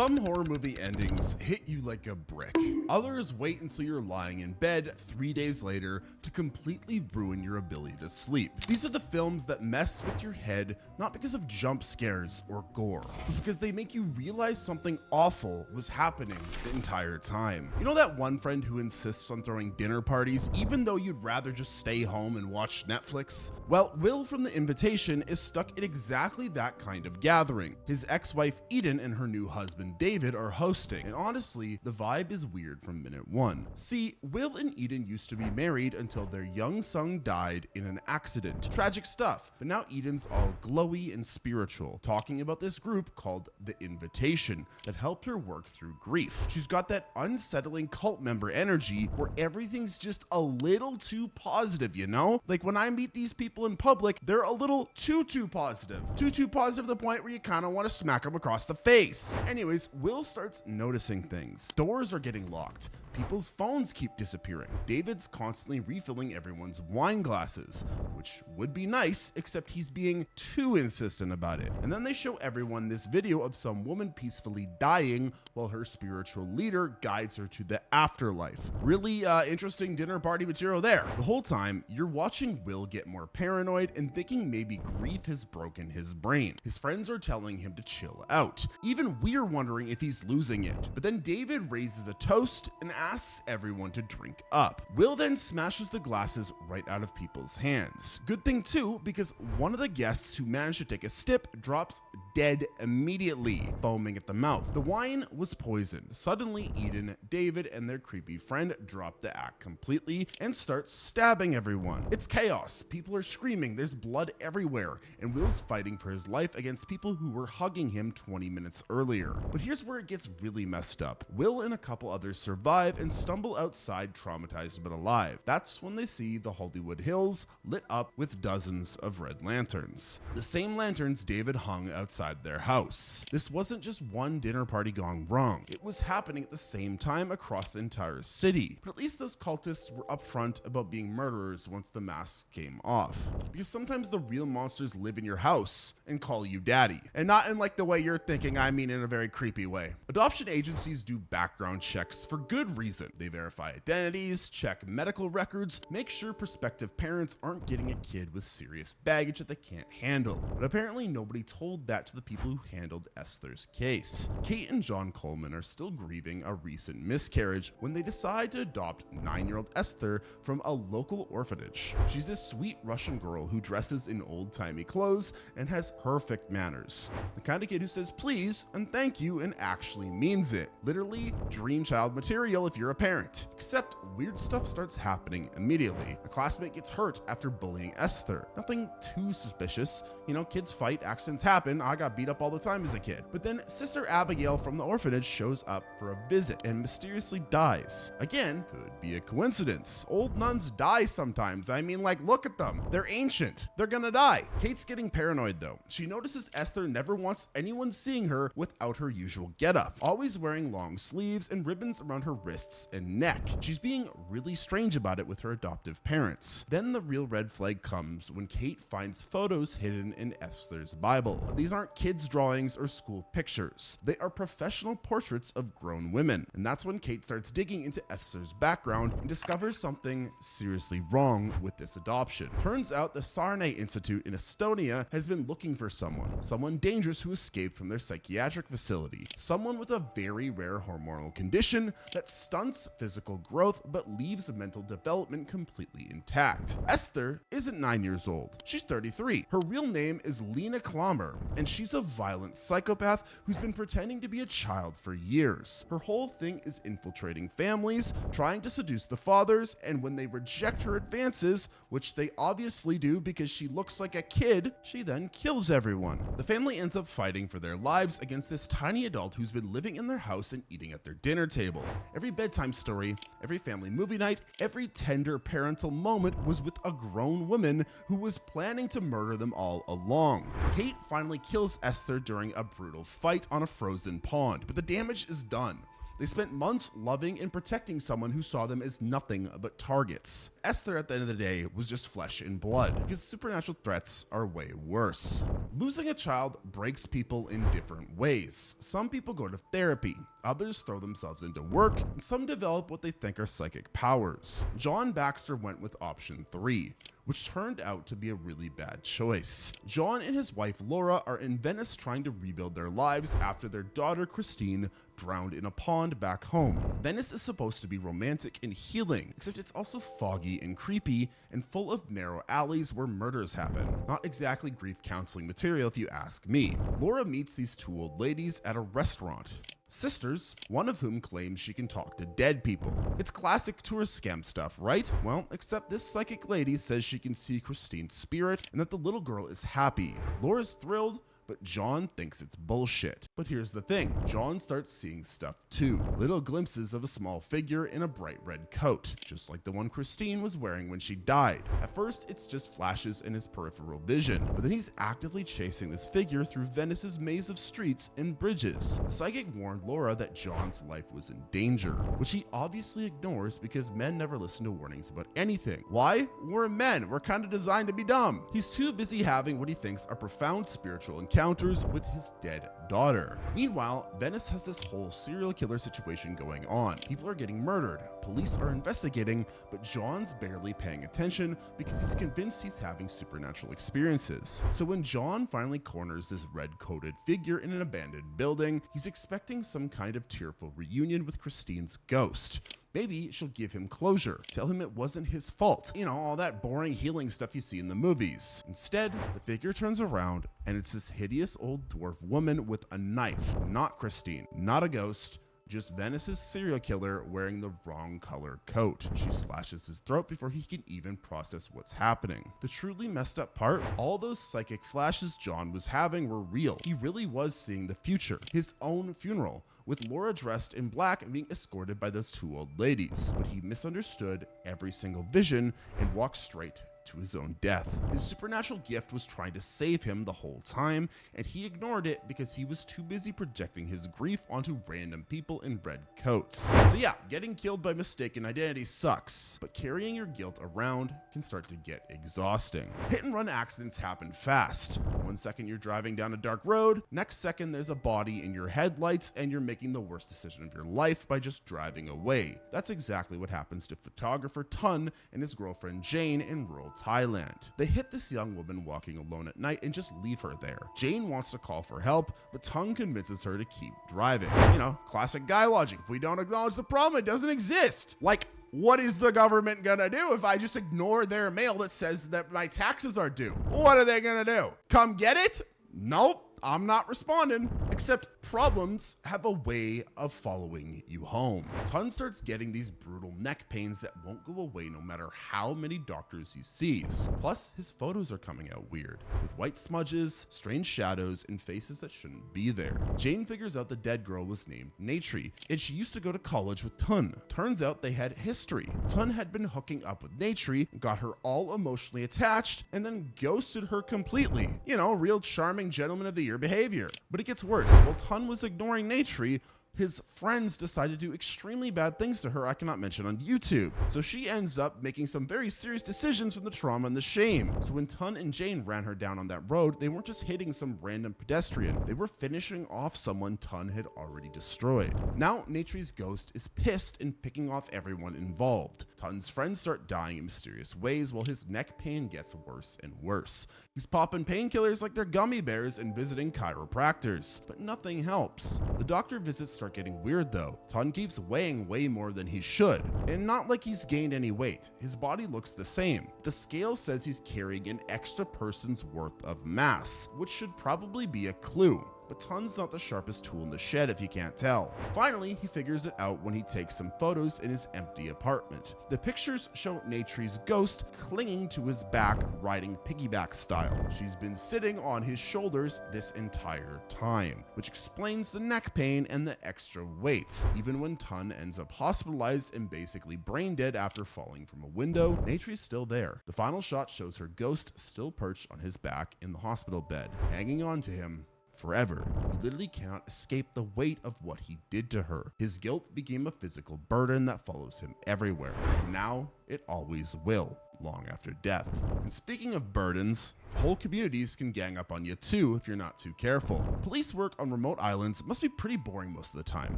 Some horror movie endings hit you like a brick. Others wait until you're lying in bed 3 days later to completely ruin your ability to sleep. These are the films that mess with your head, not because of jump scares or gore, but because they make you realize something awful was happening the entire time. You know that one friend who insists on throwing dinner parties even though you'd rather just stay home and watch Netflix? Well, Will from The Invitation is stuck in exactly that kind of gathering. His ex-wife Eden and her new husband David are hosting, and honestly, the vibe is weird from minute one. See, Will and Eden used to be married until their young son died in an accident. Tragic stuff, but now Eden's all glowy and spiritual, talking about this group called The Invitation that helped her work through grief. She's got that unsettling cult member energy where everything's just a little too positive, you know? Like when I meet these people in public, they're a little too positive. Too positive to the point where you kind of want to smack them across the face. Anyways, Will starts noticing things. Doors are getting locked. People's phones keep disappearing. David's constantly refilling everyone's wine glasses, which would be nice, except he's being too insistent about it. And then they show everyone this video of some woman peacefully dying while her spiritual leader guides her to the afterlife. Really interesting dinner party material there. The whole time, you're watching Will get more paranoid and thinking maybe grief has broken his brain. His friends are telling him to chill out. Even we're wondering if he's losing it. But then David raises a toast and asks everyone to drink up. Will then smashes the glasses right out of people's hands. Good thing too, because one of the guests who managed to take a sip drops dead immediately, foaming at the mouth. The wine was poisoned. Suddenly, Eden, David, and their creepy friend drop the act completely and start stabbing everyone. It's chaos. People are screaming, there's blood everywhere, and Will's fighting for his life against people who were hugging him 20 minutes earlier. But here's where it gets really messed up. Will and a couple others survive and stumble outside traumatized but alive. That's when they see the Hollywood Hills lit up with dozens of red lanterns. The same lanterns David hung outside their house. This wasn't just one dinner party gone wrong. It was happening at the same time across the entire city. But at least those cultists were upfront about being murderers once the masks came off. Because sometimes the real monsters live in your house and call you daddy. And not in like the way you're thinking, I mean in a very creepy way. Adoption agencies do background checks for good reason. They verify identities, check medical records, make sure prospective parents aren't getting a kid with serious baggage that they can't handle. But apparently nobody told that to the people who handled Esther's case. Kate and John Coleman are still grieving a recent miscarriage when they decide to adopt 9-year-old Esther from a local orphanage. She's this sweet Russian girl who dresses in old-timey clothes and has perfect manners. The kind of kid who says please and thank you and actually means it. Literally dream child material if you're a parent. Except weird stuff starts happening immediately. A classmate gets hurt after bullying Esther. Nothing too suspicious. You know, kids fight, accidents happen. I got beat up all the time as a kid. But then Sister Abigail from the orphanage shows up for a visit and mysteriously dies. Again, could be a coincidence. Old nuns die sometimes. I mean, like, look at them. They're ancient. They're gonna die. Kate's getting paranoid though. She notices Esther never wants anyone seeing her without her usual getup, always wearing long sleeves and ribbons around her wrists and neck. She's being really strange about it with her adoptive parents. Then the real red flag comes when Kate finds photos hidden in Esther's Bible. These aren't kids' drawings or school pictures. They are professional portraits of grown women. And that's when Kate starts digging into Esther's background and discovers something seriously wrong with this adoption. Turns out the Sarne Institute in Estonia has been looking for someone dangerous who escaped from their psychiatric facility. Someone with a very rare hormonal condition that stunts physical growth but leaves mental development completely intact. Esther isn't 9 years old. She's 33. Her real name is Lena Klammer, and she's a violent psychopath who's been pretending to be a child for years. Her whole thing is infiltrating families, trying to seduce the fathers, and when they reject her advances, which they obviously do because she looks like a kid, she then kills everyone. The family ends up fighting for their lives against this tiny adult who's been living in their house and eating at their dinner table. Every bedtime story, every family movie night, every tender parental moment was with a grown woman who was planning to murder them all along. Kate finally kills Esther during a brutal fight on a frozen pond, but the damage is done. They spent months loving and protecting someone who saw them as nothing but targets. Esther, at the end of the day, was just flesh and blood, because supernatural threats are way worse. Losing a child breaks people in different ways. Some people go to therapy, others throw themselves into work, and some develop what they think are psychic powers. John Baxter went with option 3, which turned out to be a really bad choice. John and his wife Laura are in Venice trying to rebuild their lives after their daughter Christine drowned in a pond back home. Venice is supposed to be romantic and healing, except it's also foggy and creepy and full of narrow alleys where murders happen. Not exactly grief counseling material if you ask me. Laura meets these two old ladies at a restaurant. Sisters, one of whom claims she can talk to dead people. It's classic tourist scam stuff, right? Well, except this psychic lady says she can see Christine's spirit and that the little girl is happy. Laura's thrilled, but John thinks it's bullshit. But here's the thing, John starts seeing stuff too. Little glimpses of a small figure in a bright red coat, just like the one Christine was wearing when she died. At first, it's just flashes in his peripheral vision, but then he's actively chasing this figure through Venice's maze of streets and bridges. The psychic warned Laura that John's life was in danger, which he obviously ignores because men never listen to warnings about anything. Why? We're men, we're kind of designed to be dumb. He's too busy having what he thinks are profound spiritual encounters with his dead daughter. Meanwhile, Venice has this whole serial killer situation going on. People are getting murdered, police are investigating, but John's barely paying attention because he's convinced he's having supernatural experiences. So when John finally corners this red-coated figure in an abandoned building, he's expecting some kind of tearful reunion with Christine's ghost. Maybe she'll give him closure, tell him it wasn't his fault. You know, all that boring healing stuff you see in the movies. Instead, the figure turns around and it's this hideous old dwarf woman with a knife. Not Christine, not a ghost, just Venice's serial killer wearing the wrong color coat. She slashes his throat before he can even process what's happening. The truly messed up part, all those psychic flashes John was having were real. He really was seeing the future, his own funeral, with Laura dressed in black and being escorted by those two old ladies. But he misunderstood every single vision and walked straight to his own death. His supernatural gift was trying to save him the whole time, and he ignored it because he was too busy projecting his grief onto random people in red coats. So yeah, getting killed by mistaken identity sucks, but carrying your guilt around can start to get exhausting. Hit and run accidents happen fast. 1 second you're driving down a dark road, next second there's a body in your headlights and you're making the worst decision of your life by just driving away. That's exactly what happens to photographer Tun and his girlfriend Jane in rural Thailand. They hit this young woman walking alone at night and just leave her there. Jane wants to call for help, but Tung convinces her to keep driving. You know, classic guy logic. If we don't acknowledge the problem, it doesn't exist. Like, what is the government gonna do if I just ignore their mail that says that my taxes are due? What are they gonna do? Come get it? Nope. I'm not responding. Except problems have a way of following you home. Tun starts getting these brutal neck pains that won't go away no matter how many doctors he sees. Plus, his photos are coming out weird, with white smudges, strange shadows, and faces that shouldn't be there. Jane figures out the dead girl was named Natri, and she used to go to college with Tun. Turns out they had history. Tun had been hooking up with Natri, got her all emotionally attached, and then ghosted her completely. You know, real charming gentleman of the year behavior. But it gets worse. While Tun was ignoring Natri, his friends decided to do extremely bad things to her I cannot mention on YouTube. So she ends up making some very serious decisions from the trauma and the shame. So when Tun and Jane ran her down on that road, they weren't just hitting some random pedestrian, they were finishing off someone Tun had already destroyed. Now Natri's ghost is pissed and picking off everyone involved. Tun's friends start dying in mysterious ways while his neck pain gets worse and worse. He's popping painkillers like they're gummy bears and visiting chiropractors, but nothing helps. The doctor visits start getting weird though. Tun keeps weighing way more than he should, and not like he's gained any weight. His body looks the same. The scale says he's carrying an extra person's worth of mass, which should probably be a clue. But Tun's not the sharpest tool in the shed if you can't tell. Finally, he figures it out when he takes some photos in his empty apartment. The pictures show Natri's ghost clinging to his back, riding piggyback style. She's been sitting on his shoulders this entire time, which explains the neck pain and the extra weight. Even when Tun ends up hospitalized and basically brain dead after falling from a window, Natri's still there. The final shot shows her ghost still perched on his back in the hospital bed, hanging on to him forever. He literally cannot escape the weight of what he did to her. His guilt became a physical burden that follows him everywhere, and now it always will, long after death. And speaking of burdens, whole communities can gang up on you too if you're not too careful. Police work on remote islands must be pretty boring most of the time.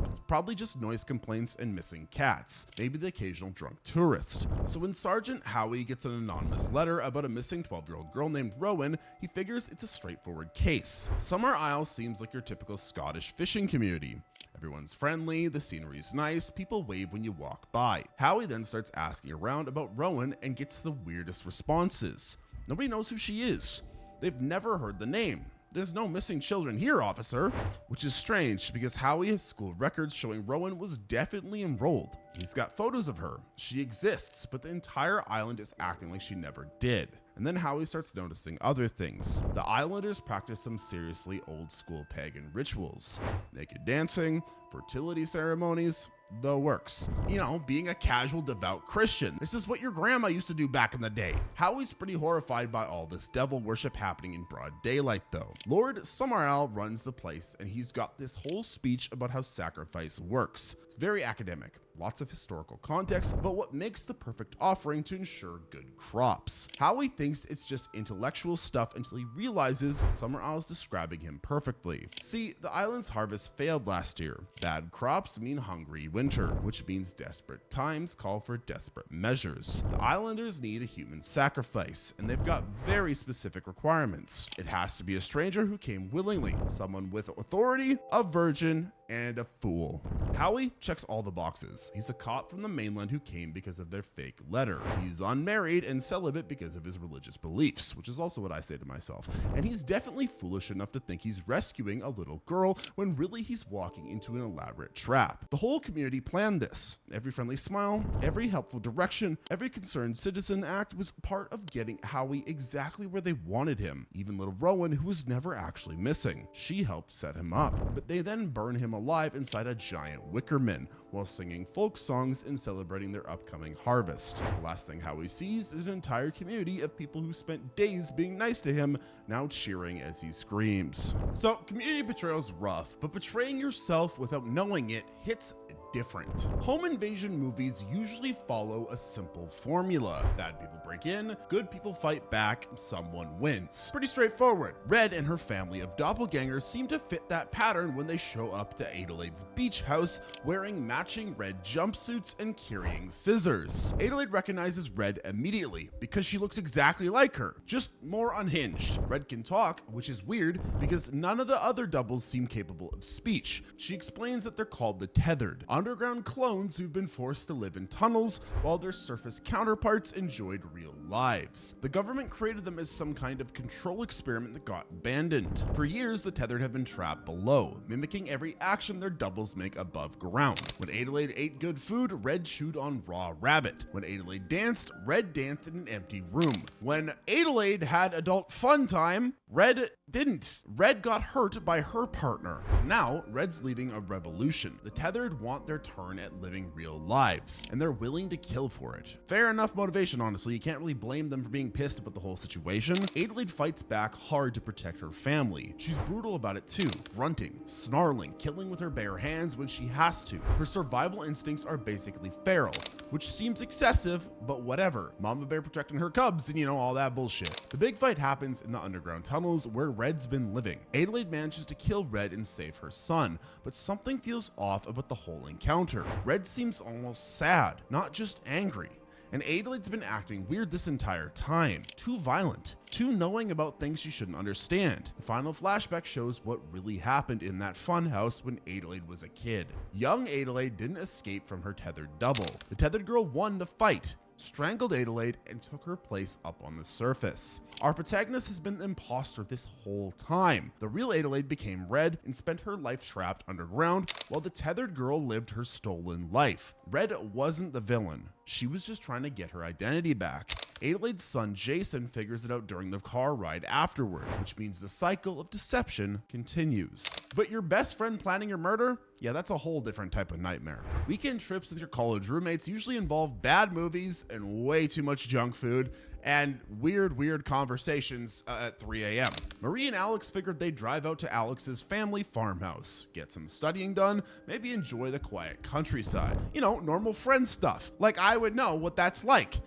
It's probably just noise complaints and missing cats, maybe the occasional drunk tourist. So when Sergeant Howie gets an anonymous letter about a missing 12-year-old girl named Rowan, he figures it's a straightforward case. Summer Isle seems like your typical Scottish fishing community. Everyone's friendly, the scenery's nice, people wave when you walk by. Howie then starts asking around about Rowan and gets the weirdest responses. Nobody knows who she is. They've never heard the name. There's no missing children here, officer. Which is strange because Howie has school records showing Rowan was definitely enrolled. He's got photos of her. She exists, but the entire island is acting like she never did. And then Howie starts noticing other things. The islanders practice some seriously old school pagan rituals. Naked dancing, fertility ceremonies, the works. You know, being a casual devout Christian. This is what your grandma used to do back in the day. Howie's pretty horrified by all this devil worship happening in broad daylight though. Lord Summerisle runs the place and he's got this whole speech about how sacrifice works. It's very academic. Lots of historical context, but what makes the perfect offering to ensure good crops. Howie thinks it's just intellectual stuff until he realizes Summerisle's describing him perfectly. See, the island's harvest failed last year. Bad crops mean hungry winter, which means desperate times call for desperate measures. The islanders need a human sacrifice, and they've got very specific requirements. It has to be a stranger who came willingly, someone with authority, a virgin, and a fool. Howie checks all the boxes. He's a cop from the mainland who came because of their fake letter. He's unmarried and celibate because of his religious beliefs, which is also what I say to myself. And he's definitely foolish enough to think he's rescuing a little girl when really he's walking into an elaborate trap. The whole community planned this. Every friendly smile, every helpful direction, every concerned citizen act was part of getting Howie exactly where they wanted him. Even little Rowan, who was never actually missing. She helped set him up, but they then burn him alive inside a giant wicker man while singing folk songs and celebrating their upcoming harvest. The last thing Howie sees is an entire community of people who spent days being nice to him, now cheering as he screams. So community betrayal is rough, but betraying yourself without knowing it hits different. Home invasion movies usually follow a simple formula. Bad people break in, good people fight back, someone wins. Pretty straightforward. Red and her family of doppelgangers seem to fit that pattern when they show up to Adelaide's beach house wearing matching red jumpsuits and carrying scissors. Adelaide recognizes Red immediately because she looks exactly like her, just more unhinged. Red can talk, which is weird because none of the other doubles seem capable of speech. She explains that they're called the Tethered, underground clones who've been forced to live in tunnels while their surface counterparts enjoyed real lives. The government created them as some kind of control experiment that got abandoned. For years, the Tethered have been trapped below, mimicking every action their doubles make above ground. When Adelaide ate good food, Red chewed on raw rabbit. When Adelaide danced, Red danced in an empty room. When Adelaide had adult fun time, Red didn't. Red got hurt by her partner. Now, Red's leading a revolution. The Tethered want their turn at living real lives, and they're willing to kill for it. Fair enough motivation, honestly. You can't really blame them for being pissed about the whole situation. Adelaide fights back hard to protect her family. She's brutal about it too, grunting, snarling, killing with her bare hands when she has to. Her survival instincts are basically feral, which seems excessive, but whatever. Mama bear protecting her cubs and all that bullshit. The big fight happens in the underground tunnels where Red's been living. Adelaide manages to kill Red and save her son, but something feels off about the whole encounter. Red seems almost sad, not just angry. And Adelaide's been acting weird this entire time. Too violent. Too knowing about things she shouldn't understand. The final flashback shows what really happened in that funhouse when Adelaide was a kid. Young Adelaide didn't escape from her tethered double. The tethered girl won the fight, strangled Adelaide, and took her place up on the surface. Our protagonist has been the imposter this whole time. The real Adelaide became Red and spent her life trapped underground, while the tethered girl lived her stolen life. Red wasn't the villain. She was just trying to get her identity back. Adelaide's son Jason figures it out during the car ride afterward, which means the cycle of deception continues. But your best friend planning your murder? Yeah, that's a whole different type of nightmare. Weekend trips with your college roommates usually involve bad movies and way too much junk food, and weird conversations at 3 a.m. Marie and Alex figured they'd drive out to Alex's family farmhouse, get some studying done, maybe enjoy the quiet countryside. You know, normal friend stuff. Like I would know what that's like.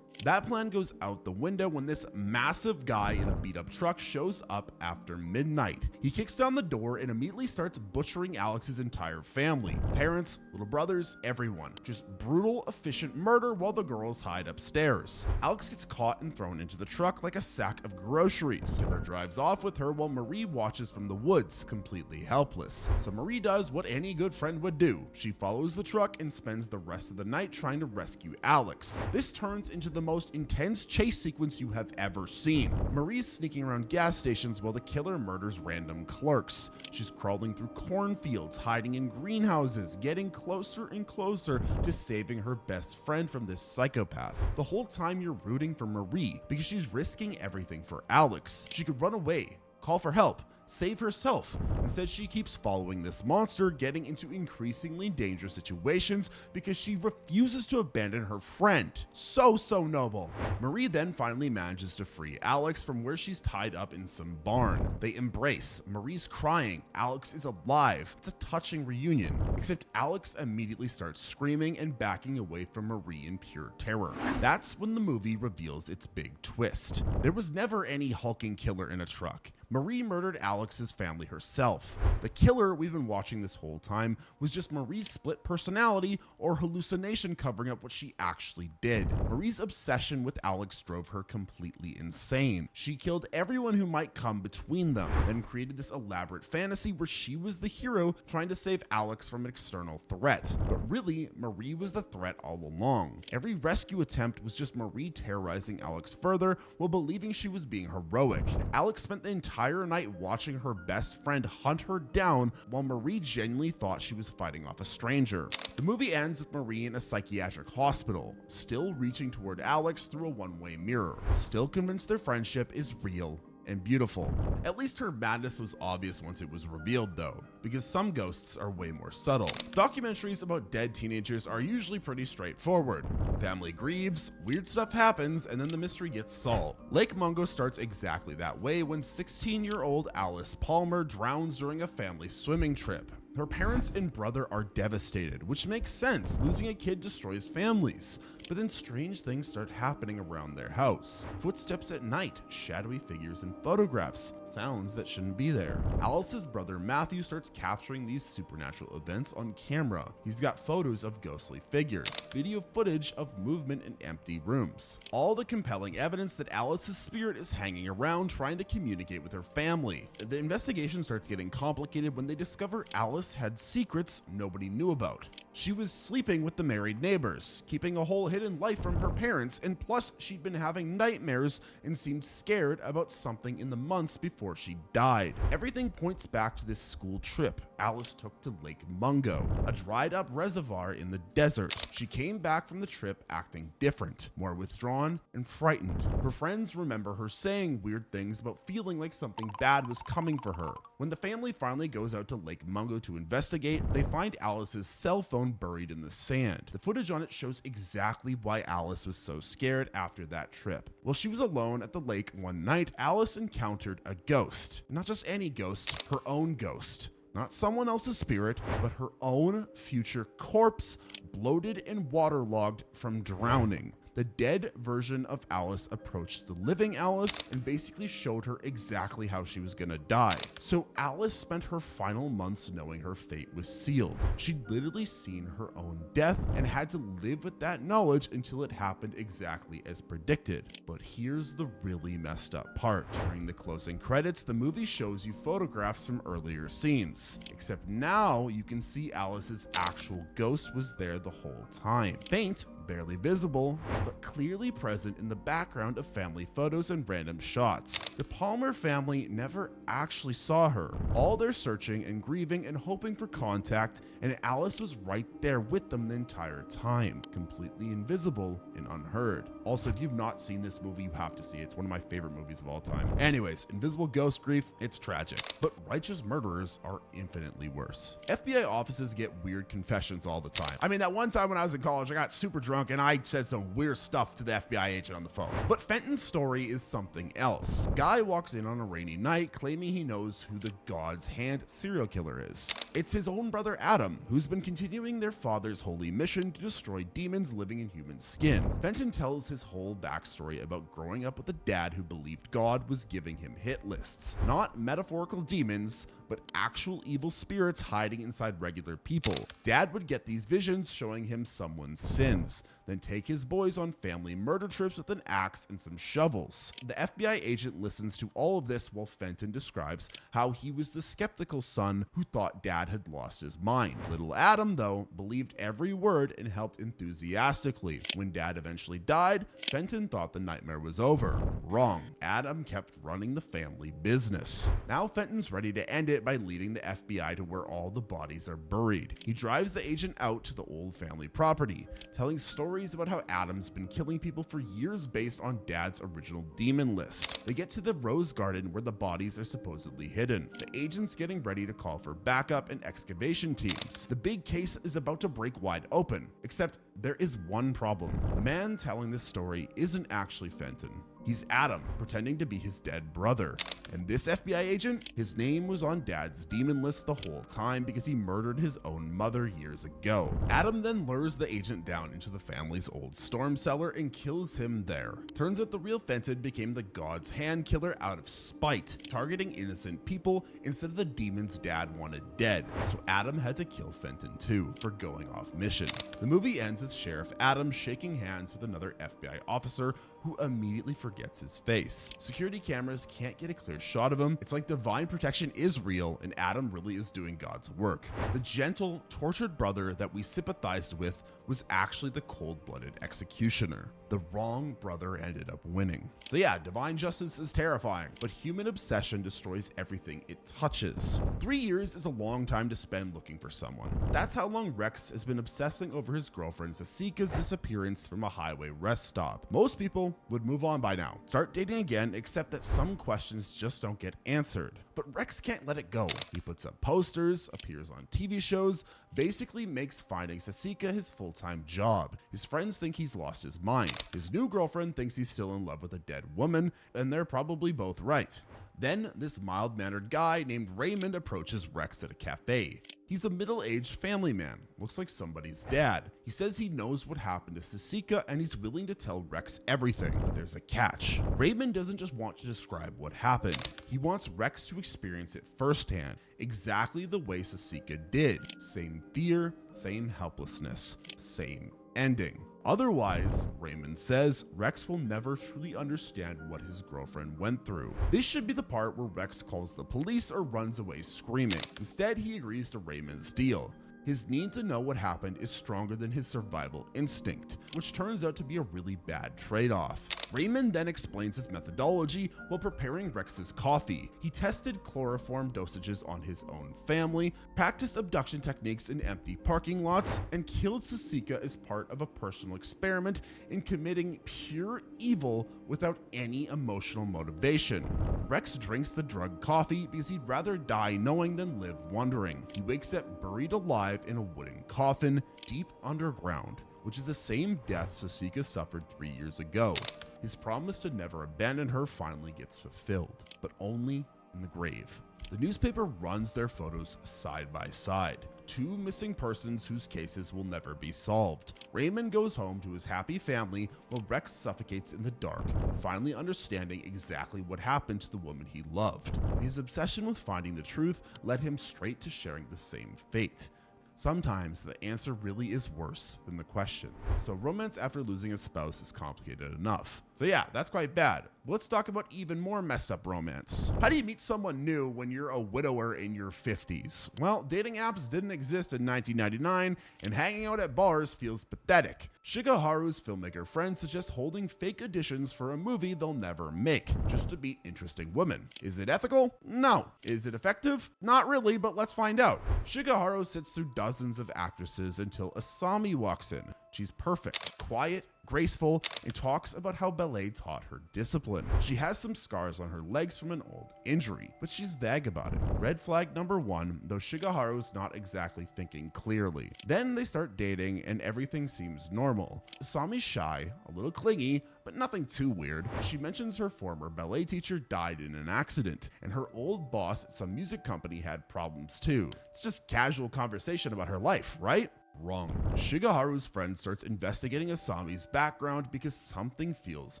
That plan goes out the window when this massive guy in a beat-up truck shows up after midnight. He kicks down the door and immediately starts butchering Alex's entire family. Parents, little brothers, everyone. Just brutal, efficient murder while the girls hide upstairs. Alex gets caught and thrown into the truck like a sack of groceries. Killer drives off with her while Marie watches from the woods, completely helpless. So Marie does what any good friend would do. She follows the truck and spends the rest of the night trying to rescue Alex. This turns into the most intense chase sequence you have ever seen. Marie's sneaking around gas stations while the killer murders random clerks. She's crawling through cornfields, hiding in greenhouses, getting closer and closer to saving her best friend from this psychopath. The whole time you're rooting for Marie because she's risking everything for Alex. She could run away, call for help, save herself. Instead, she keeps following this monster, getting into increasingly dangerous situations because she refuses to abandon her friend. So noble. Marie then finally manages to free Alex from where she's tied up in some barn. They embrace. Marie's crying. Alex is alive. It's a touching reunion, except Alex immediately starts screaming and backing away from Marie in pure terror. That's when the movie reveals its big twist. There was never any hulking killer in a truck. Marie murdered Alex's family herself. The killer we've been watching this whole time was just Marie's split personality or hallucination covering up what she actually did. Marie's obsession with Alex drove her completely insane. She killed everyone who might come between them, then created this elaborate fantasy where she was the hero trying to save Alex from an external threat. But really, Marie was the threat all along. Every rescue attempt was just Marie terrorizing Alex further while believing she was being heroic. Alex spent the entire night watching her best friend hunt her down while Marie genuinely thought she was fighting off a stranger. The movie ends with Marie in a psychiatric hospital, still reaching toward Alex through a one-way mirror, still convinced their friendship is real and beautiful. At least her madness was obvious once it was revealed though, because some ghosts are way more subtle. Documentaries about dead teenagers are usually pretty straightforward. Family grieves, weird stuff happens, and then the mystery gets solved. Lake Mungo starts exactly that way when 16-year-old Alice Palmer drowns during a family swimming trip. Her parents and brother are devastated, which makes sense. Losing a kid destroys families. But then strange things start happening around their house. Footsteps at night, shadowy figures in photographs, sounds that shouldn't be there. Alice's brother Matthew starts capturing these supernatural events on camera. He's got photos of ghostly figures, video footage of movement in empty rooms. All the compelling evidence that Alice's spirit is hanging around trying to communicate with her family. The investigation starts getting complicated when they discover Alice had secrets nobody knew about. She was sleeping with the married neighbors, keeping a whole hidden life from her parents, and plus she'd been having nightmares and seemed scared about something in the months before she died. Everything points back to this school trip Alice took to Lake Mungo, a dried up reservoir in the desert. She came back from the trip acting different, more withdrawn and frightened. Her friends remember her saying weird things about feeling like something bad was coming for her. When the family finally goes out to Lake Mungo to investigate, they find Alice's cell phone buried in the sand. The footage on it shows exactly why Alice was so scared after that trip. While she was alone at the lake one night, Alice encountered a ghost. Not just any ghost, her own ghost. Not someone else's spirit, but her own future corpse, bloated and waterlogged from drowning. The dead version of Alice approached the living Alice and basically showed her exactly how she was gonna die. So Alice spent her final months knowing her fate was sealed. She'd literally seen her own death and had to live with that knowledge until it happened exactly as predicted. But here's the really messed up part. During the closing credits, the movie shows you photographs from earlier scenes. Except now you can see Alice's actual ghost was there the whole time. Faint, barely visible, but clearly present in the background of family photos and random shots. The Palmer family never actually saw her. All their searching and grieving and hoping for contact, and Alice was right there with them the entire time, completely invisible and unheard. Also, if you've not seen this movie, you have to see it. It's one of my favorite movies of all time. Anyways, invisible ghost grief, it's tragic, but righteous murderers are infinitely worse. FBI offices get weird confessions all the time. I mean, that one time when I was in college, I got super drunk drunk and I said some weird stuff to the FBI agent on the phone. But Fenton's story is something else. Guy walks in on a rainy night claiming he knows who the God's Hand serial killer is. It's his own brother Adam, who's been continuing their father's holy mission to destroy demons living in human skin. Fenton tells his whole backstory about growing up with a dad who believed God was giving him hit lists. Not metaphorical demons, but actual evil spirits hiding inside regular people. Dad would get these visions showing him someone's sins, then take his boys on family murder trips with an axe and some shovels. The FBI agent listens to all of this while Fenton describes how he was the skeptical son who thought Dad had lost his mind. Little Adam, though, believed every word and helped enthusiastically. When Dad eventually died, Fenton thought the nightmare was over. Wrong. Adam kept running the family business. Now Fenton's ready to end it by leading the FBI to where all the bodies are buried. He drives the agent out to the old family property, telling stories about how Adam's been killing people for years based on Dad's original demon list. They get to the rose garden where the bodies are supposedly hidden. The agent's getting ready to call for backup and excavation teams. The big case is about to break wide open, except there is one problem. The man telling this story isn't actually Fenton. He's Adam, pretending to be his dead brother. And this FBI agent, his name was on Dad's demon list the whole time because he murdered his own mother years ago. Adam then lures the agent down into the family's old storm cellar and kills him there. Turns out the real Fenton became the God's Hand killer out of spite, targeting innocent people instead of the demons Dad wanted dead. So Adam had to kill Fenton too for going off mission. The movie ends with Sheriff Adam shaking hands with another FBI officer who immediately forgets his face. Security cameras can't get a clear shot of him. It's like divine protection is real and Adam really is doing God's work. The gentle, tortured brother that we sympathized with was actually the cold-blooded executioner. The wrong brother ended up winning. So yeah, divine justice is terrifying, but human obsession destroys everything it touches. 3 years is a long time to spend looking for someone. That's how long Rex has been obsessing over his girlfriend Zasika's disappearance from a highway rest stop. Most people would move on by now, start dating again, except that some questions just don't get answered. But Rex can't let it go. He puts up posters, appears on TV shows, basically makes finding Zasika his full-time job. His friends think he's lost his mind. His new girlfriend thinks he's still in love with a dead woman, and they're probably both right. Then this mild-mannered guy named Raymond approaches Rex at a cafe. He's a middle-aged family man, looks like somebody's dad. He says he knows what happened to Zasika and he's willing to tell Rex everything, but there's a catch. Raymond doesn't just want to describe what happened. He wants Rex to experience it firsthand, exactly the way Zasika did. Same fear, same helplessness, same ending. Otherwise, Raymond says, Rex will never truly understand what his girlfriend went through. This should be the part where Rex calls the police or runs away screaming. Instead, he agrees to Raymond's deal. His need to know what happened is stronger than his survival instinct, which turns out to be a really bad trade-off. Raymond then explains his methodology while preparing Rex's coffee. He tested chloroform dosages on his own family, practiced abduction techniques in empty parking lots, and killed Zasika as part of a personal experiment in committing pure evil without any emotional motivation. Rex drinks the drug coffee because he'd rather die knowing than live wondering. He wakes up buried alive in a wooden coffin deep underground, which is the same death Zasika suffered 3 years ago. His promise to never abandon her finally gets fulfilled, but only in the grave. The newspaper runs their photos side by side. 2 missing persons whose cases will never be solved. Raymond goes home to his happy family while Rex suffocates in the dark, finally understanding exactly what happened to the woman he loved. His obsession with finding the truth led him straight to sharing the same fate. Sometimes the answer really is worse than the question. So romance after losing a spouse is complicated enough. So yeah, that's quite bad. Let's talk about even more messed up romance. How do you meet someone new when you're a widower in your 50s? Well, dating apps didn't exist in 1999, and hanging out at bars feels pathetic. Shigeharu's filmmaker friends suggest holding fake auditions for a movie they'll never make, just to meet interesting women. Is it ethical? No. Is it effective? Not really, but let's find out. Shigeharu sits through dozens of actresses until Asami walks in. She's perfect, quiet, graceful, and talks about how ballet taught her discipline. She has some scars on her legs from an old injury, but she's vague about it. Red flag number 1, though Shigeharu's not exactly thinking clearly. Then they start dating and everything seems normal. Asami's shy, a little clingy, but nothing too weird. She mentions her former ballet teacher died in an accident, and her old boss at some music company had problems too. It's just casual conversation about her life, right? Wrong. Shigeharu's friend starts investigating Asami's background because something feels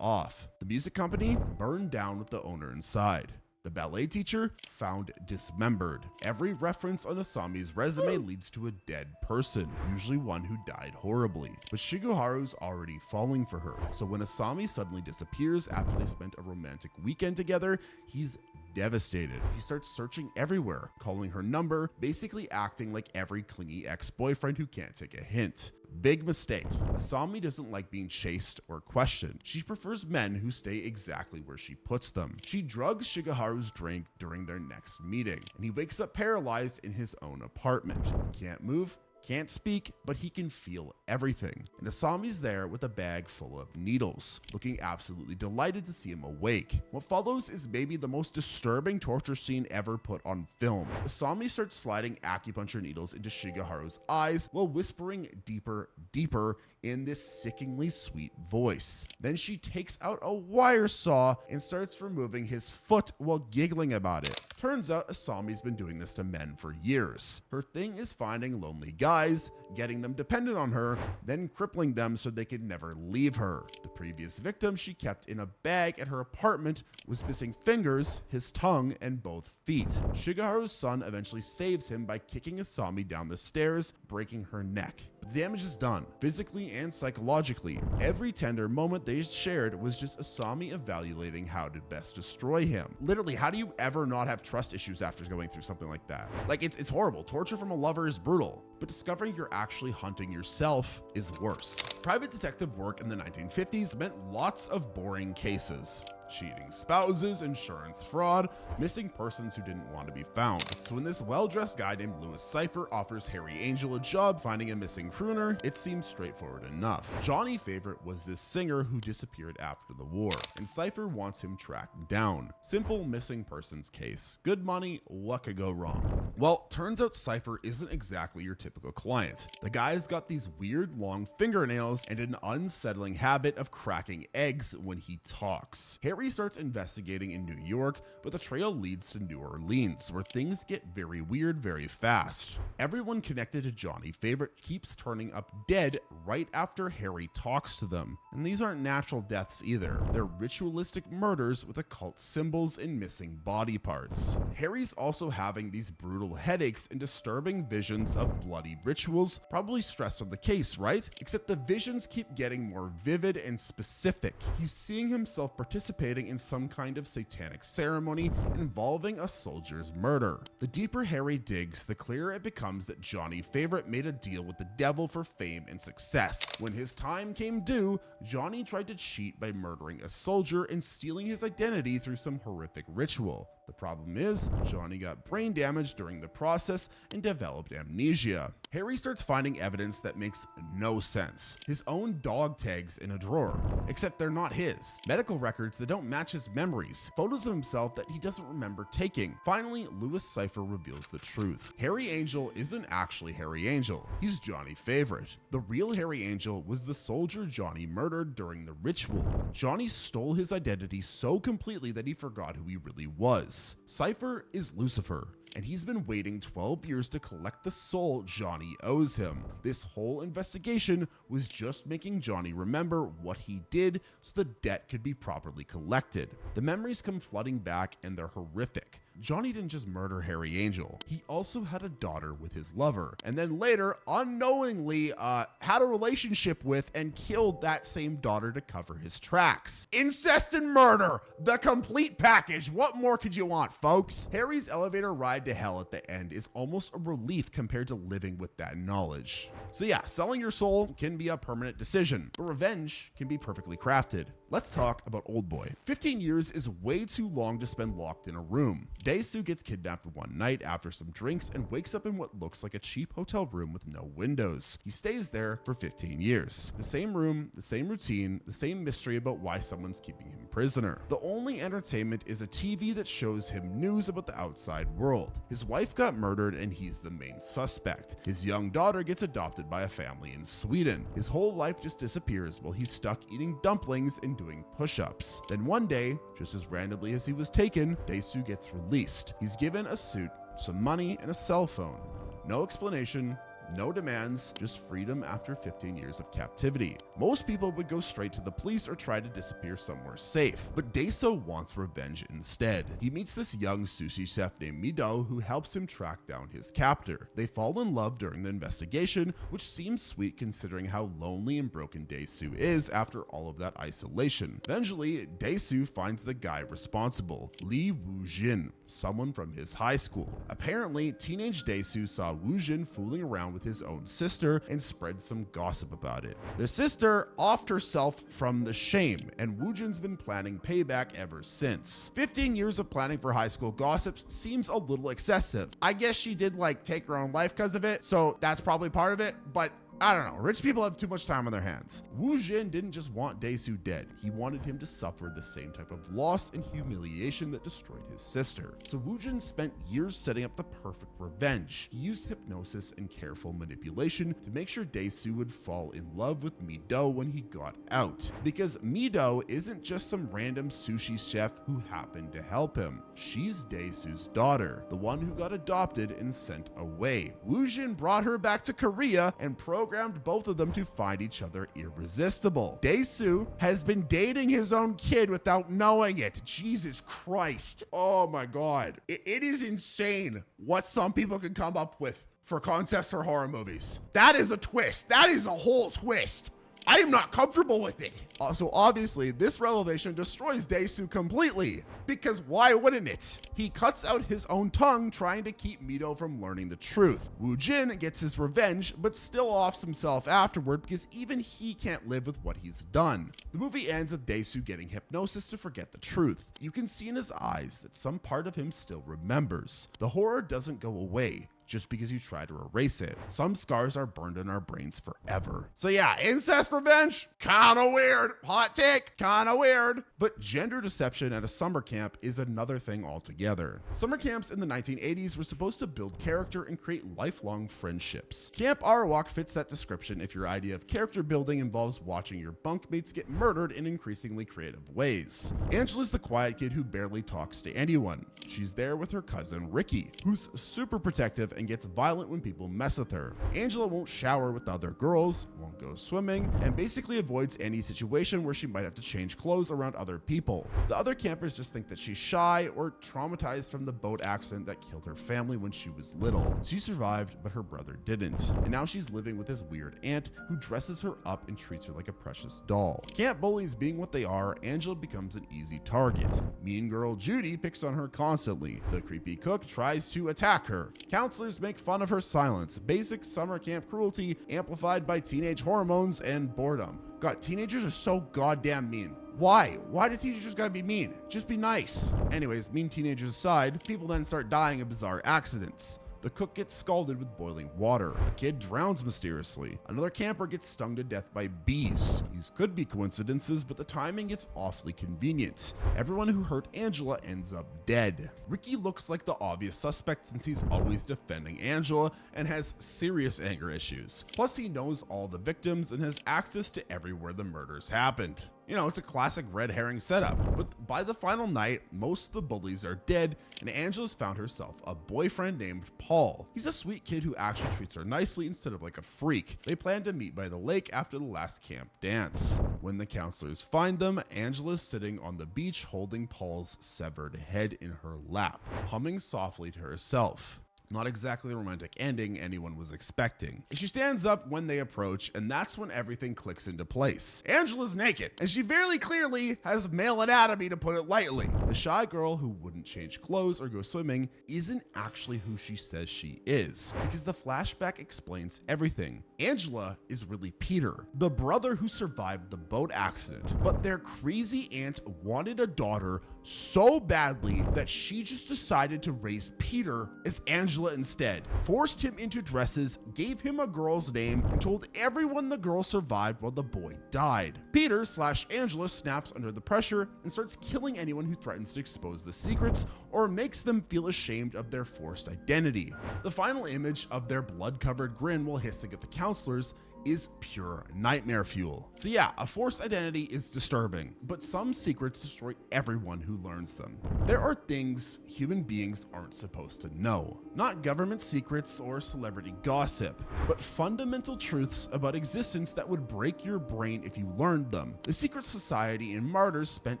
off. The music company burned down with the owner inside. The ballet teacher found dismembered. Every reference on Asami's resume leads to a dead person, usually one who died horribly. But Shigeharu's already falling for her, so when Asami suddenly disappears after they spent a romantic weekend together, he's devastated. He starts searching everywhere, calling her number, basically acting like every clingy ex-boyfriend who can't take a hint. Big mistake. Asami doesn't like being chased or questioned. She prefers men who stay exactly where she puts them. She drugs Shigeharu's drink during their next meeting, and he wakes up paralyzed in his own apartment. Can't move, can't speak, but he can feel everything. And Asami's there with a bag full of needles, looking absolutely delighted to see him awake. What follows is maybe the most disturbing torture scene ever put on film. Asami starts sliding acupuncture needles into Shigeharu's eyes while whispering deeper, deeper in this sickeningly sweet voice. Then she takes out a wire saw and starts removing his foot while giggling about it. Turns out Asami's been doing this to men for years. Her thing is finding lonely guys, getting them dependent on her, then crippling them so they could never leave her. The previous victim she kept in a bag at her apartment was missing fingers, his tongue, and both feet. Shigeharu's son eventually saves him by kicking Asami down the stairs, breaking her neck. But the damage is done, physically and psychologically. Every tender moment they shared was just Asami evaluating how to best destroy him. Literally, how do you ever not have trust issues after going through something like that? Like, it's horrible. Torture from a lover is brutal, but discovering you're actually hunting yourself is worse. Private detective work in the 1950s meant lots of boring cases. Cheating spouses, insurance fraud, missing persons who didn't want to be found. So when this well-dressed guy named Louis Cypher offers Harry Angel a job finding a missing crooner, it seems straightforward enough. Johnny Favorite was this singer who disappeared after the war, and Cypher wants him tracked down. Simple missing persons case. Good money, what could go wrong? Well, turns out Cypher isn't exactly your typical client. The guy's got these weird long fingernails and an unsettling habit of cracking eggs when he talks. Harry starts investigating in New York, but the trail leads to New Orleans, where things get very weird very fast. Everyone connected to Johnny Favorite keeps turning up dead right after Harry talks to them. And these aren't natural deaths either. They're ritualistic murders with occult symbols and missing body parts. Harry's also having these brutal headaches and disturbing visions of bloody rituals, probably stress on the case, right? Except the visions keep getting more vivid and specific. He's seeing himself participating in some kind of satanic ceremony involving a soldier's murder. The deeper Harry digs, the clearer it becomes that Johnny Favorite made a deal with the devil for fame and success. When his time came due, Johnny tried to cheat by murdering a soldier and stealing his identity through some horrific ritual. The problem is, Johnny got brain damage during the process and developed amnesia. Harry starts finding evidence that makes no sense. His own dog tags in a drawer, except they're not his. Medical records that don't match his memories. Photos of himself that he doesn't remember taking. Finally, Louis Cypher reveals the truth. Harry Angel isn't actually Harry Angel. He's Johnny Favorite. The real Harry Angel was the soldier Johnny murdered during the ritual. Johnny stole his identity so completely that he forgot who he really was. Cypher is Lucifer, and he's been waiting 12 years to collect the soul Johnny owes him. This whole investigation was just making Johnny remember what he did so the debt could be properly collected. The memories come flooding back and they're horrific. Johnny didn't just murder Harry Angel, he also had a daughter with his lover, and then later unknowingly had a relationship with and killed that same daughter to cover his tracks. Incest and murder, the complete package. What more could you want, folks? Harry's elevator ride to hell at the end is almost a relief compared to living with that knowledge. So yeah, selling your soul can be a permanent decision, but revenge can be perfectly crafted. Let's talk about Oldboy. 15 years is way too long to spend locked in a room. Dae-soo gets kidnapped one night after some drinks and wakes up in what looks like a cheap hotel room with no windows. He stays there for 15 years. The same room, the same routine, the same mystery about why someone's keeping him prisoner. The only entertainment is a TV that shows him news about the outside world. His wife got murdered and he's the main suspect. His young daughter gets adopted by a family in Sweden. His whole life just disappears while he's stuck eating dumplings and doing push-ups. Then one day, just as randomly as he was taken, Dae-soo gets released. He's given a suit, some money, and a cell phone. No explanation, no demands, just freedom after 15 years of captivity. Most people would go straight to the police or try to disappear somewhere safe, but Dae-soo wants revenge instead. He meets this young sushi chef named Mi-do who helps him track down his captor. They fall in love during the investigation, which seems sweet considering how lonely and broken Dae-soo is after all of that isolation. Eventually, Dae-soo finds the guy responsible, Lee Woo-jin, someone from his high school. Apparently, teenage Dae-soo saw Woo-jin fooling around with his own sister and spread some gossip about it. The sister offed herself from the shame, and Woo-jin's been planning payback ever since. 15 years of planning for high school gossips seems a little excessive. I guess she did take her own life because of it, so that's probably part of it, but I don't know, rich people have too much time on their hands. Woo-jin didn't just want Dae-soo dead, he wanted him to suffer the same type of loss and humiliation that destroyed his sister. So Woo-jin spent years setting up the perfect revenge. He used hypnosis and careful manipulation to make sure Dae-soo would fall in love with Mi-do when he got out. Because Mi-do isn't just some random sushi chef who happened to help him. She's Dae-soo's daughter, the one who got adopted and sent away. Woo-jin brought her back to Korea and programmed both of them to find each other irresistible. Dae-soo has been dating his own kid without knowing it. Jesus Christ. Oh my God. It is insane what some people can come up with for concepts for horror movies. That is a twist. That is a whole twist. I am not comfortable with it. So obviously, this revelation destroys Dae-soo completely, because why wouldn't it? He cuts out his own tongue trying to keep Mi-do from learning the truth. Woo-jin gets his revenge, but still offs himself afterward because even he can't live with what he's done. The movie ends with Dae-soo getting hypnosis to forget the truth. You can see in his eyes that some part of him still remembers. The horror doesn't go away just because you try to erase it. Some scars are burned in our brains forever. So yeah, incest revenge, kinda weird. Hot take, kinda weird. But gender deception at a summer camp is another thing altogether. Summer camps in the 1980s were supposed to build character and create lifelong friendships. Camp Arawak fits that description if your idea of character building involves watching your bunkmates get murdered in increasingly creative ways. Angela's the quiet kid who barely talks to anyone. She's there with her cousin Ricky, who's super protective and gets violent when people mess with her. Angela won't shower with the other girls, won't go swimming, and basically avoids any situation where she might have to change clothes around other people. The other campers just think that she's shy or traumatized from the boat accident that killed her family when she was little. She survived, but her brother didn't. And now she's living with his weird aunt who dresses her up and treats her like a precious doll. Camp bullies being what they are, Angela becomes an easy target. Mean girl Judy picks on her constantly. The creepy cook tries to attack her. Counselors make fun of her silence. Basic summer camp cruelty amplified by teenage hormones and boredom. God, teenagers are so goddamn mean. Why? Why do teenagers gotta be mean? Just be nice. Anyways, mean teenagers aside, people then start dying of bizarre accidents. The cook gets scalded with boiling water. A kid drowns mysteriously. Another camper gets stung to death by bees. These could be coincidences, but the timing gets awfully convenient. Everyone who hurt Angela ends up dead. Ricky looks like the obvious suspect since he's always defending Angela and has serious anger issues. Plus, he knows all the victims and has access to everywhere the murders happened. You know, it's a classic red herring setup. But by the final night, most of the bullies are dead, and Angela's found herself a boyfriend named Paul. He's a sweet kid who actually treats her nicely instead of like a freak. They plan to meet by the lake after the last camp dance. When the counselors find them, Angela's sitting on the beach holding Paul's severed head in her lap, humming softly to herself. Not exactly the romantic ending anyone was expecting. She stands up when they approach, and that's when everything clicks into place. Angela's naked, and she very clearly has male anatomy, to put it lightly. The shy girl who wouldn't change clothes or go swimming isn't actually who she says she is, because the flashback explains everything. Angela is really Peter, the brother who survived the boat accident, but their crazy aunt wanted a daughter so badly that she just decided to raise Peter as Angela instead, forced him into dresses, gave him a girl's name, and told everyone the girl survived while the boy died. Peter/Angela snaps under the pressure and starts killing anyone who threatens to expose the secrets or makes them feel ashamed of their forced identity. The final image of their blood-covered grin while hissing at the counselors is pure nightmare fuel. So yeah, a forced identity is disturbing, but some secrets destroy everyone who learns them. There are things human beings aren't supposed to know. Not government secrets or celebrity gossip, but fundamental truths about existence that would break your brain if you learned them. The secret society and MARTYRS spent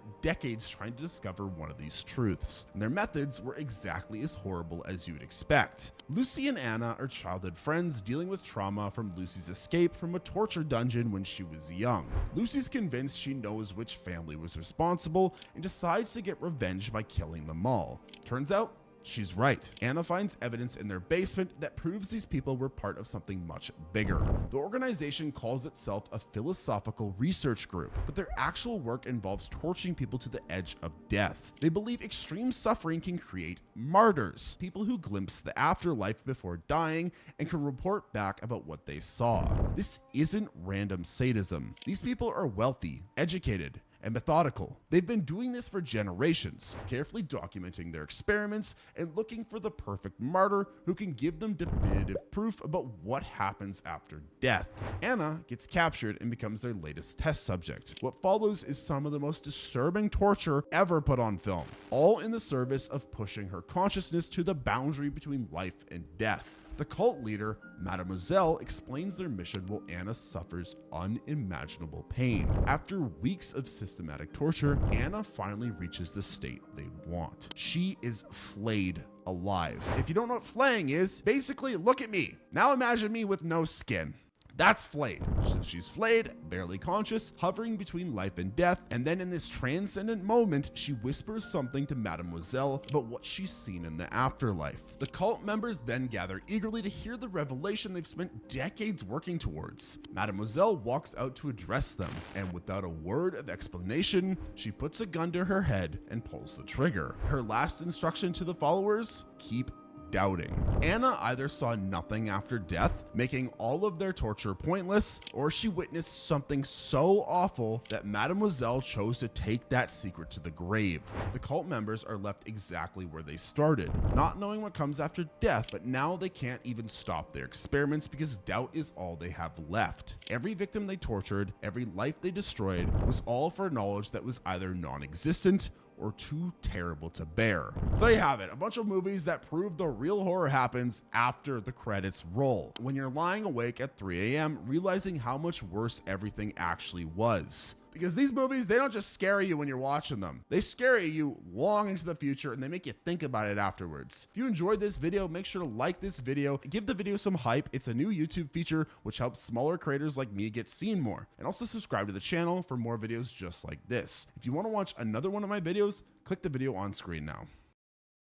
decades trying to discover one of these truths, and their methods were exactly as horrible as you'd expect. Lucy and Anna are childhood friends dealing with trauma from Lucy's escape from a torture dungeon when she was young. Lucy's convinced she knows which family was responsible and decides to get revenge by killing them all. Turns out, she's right. Anna finds evidence in their basement that proves these people were part of something much bigger. The organization calls itself a philosophical research group, but their actual work involves torturing people to the edge of death. They believe extreme suffering can create martyrs, people who glimpse the afterlife before dying and can report back about what they saw. This isn't random sadism. These people are wealthy, educated, and methodical. They've been doing this for generations, carefully documenting their experiments and looking for the perfect martyr who can give them definitive proof about what happens after death. Anna gets captured and becomes their latest test subject. What follows is some of the most disturbing torture ever put on film, all in the service of pushing her consciousness to the boundary between life and death. The cult leader, Mademoiselle, explains their mission while Anna suffers unimaginable pain. After weeks of systematic torture, Anna finally reaches the state they want. She is flayed alive. If you don't know what flaying is, basically look at me. Now imagine me with no skin. That's flayed. So she's flayed, barely conscious, hovering between life and death, and then in this transcendent moment, she whispers something to Mademoiselle about what she's seen in the afterlife. The cult members then gather eagerly to hear the revelation they've spent decades working towards. Mademoiselle walks out to address them, and without a word of explanation, she puts a gun to her head and pulls the trigger. Her last instruction to the followers: keep doubting. Anna either saw nothing after death, making all of their torture pointless, or she witnessed something so awful that Mademoiselle chose to take that secret to the grave. The cult members are left exactly where they started, not knowing what comes after death, but now they can't even stop their experiments because doubt is all they have left. Every victim they tortured, every life they destroyed, was all for knowledge that was either non-existent or too terrible to bear. So there you have it, a bunch of movies that prove the real horror happens after the credits roll. When you're lying awake at 3 a.m. realizing how much worse everything actually was. Because these movies, they don't just scare you when you're watching them. They scare you long into the future and they make you think about it afterwards. If you enjoyed this video, make sure to like this video, give the video some hype. It's a new YouTube feature which helps smaller creators like me get seen more. And also subscribe to the channel for more videos just like this. If you want to watch another one of my videos, click the video on screen now.